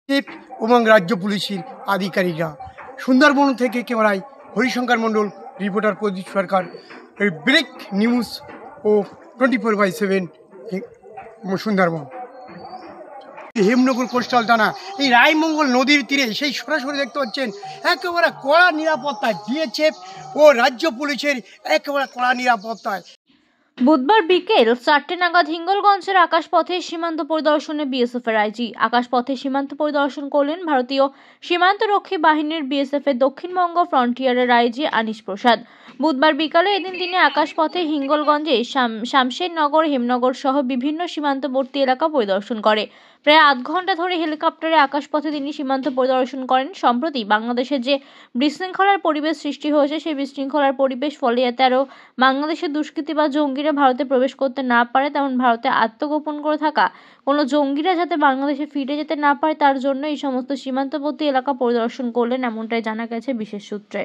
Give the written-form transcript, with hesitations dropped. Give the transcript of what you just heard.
Chief এবং রাজ্য পুলিশের আধিকারিকরা। সুন্দরবন থেকে ক্যামেরায় হরিশঙ্কর মণ্ডল, রিপোর্টার প্রদীপ সরকার, ব্রেক নিউজ ও 24/7 সুন্দরবন। হেমনগর কোস্টাল থানা এই রায়মঙ্গল নদীর তীরে সেই সরাসরি দেখতে পাচ্ছেন একেবারে কড়া নিরাপত্তায় বিএসএফ ও রাজ্য পুলিশের একেবারে কড়া নিরাপত্তায়। বুধবার বিকেল 4টে নাগাদ হিঙ্গলগঞ্জের আকাশপথে সীমান্ত পরিদর্শনে বিএসএফের আইজি। আকাশপথে সীমান্ত পরিদর্শন করলেন ভারতীয় সীমান্তরক্ষী বাহিনীর বিএসএফের দক্ষিণবঙ্গ ফ্রন্টিয়ারের আইজি আনিশ প্রসাদ। বুধবার বিকালে এদিন তিনি আকাশপথে হিঙ্গলগঞ্জে শামশেরনগর, হেমনগর সহ বিভিন্ন সীমান্তবর্তী এলাকা পরিদর্শন করে। প্রায় আধ ঘন্টা ধরে হেলিকপ্টারে আকাশপথে তিনি সীমান্ত পরিদর্শন করেন। সম্প্রতি বাংলাদেশের যে বিশৃঙ্খলার পরিবেশ সৃষ্টি হয়েছে, সেই বিশৃঙ্খলার পরিবেশ ফলে যাতে আরও বাংলাদেশের দুষ্কৃতী বা জঙ্গিরা ভারতে প্রবেশ করতে না পারে, তেমন ভারতে আত্মগোপন করে থাকা কোনো জঙ্গিরা যাতে বাংলাদেশে ফিরে যেতে না পারে, তার জন্য এই সমস্ত সীমান্তবর্তী এলাকা পরিদর্শন করলেন, এমনটাই জানা গেছে বিশেষ সূত্রে।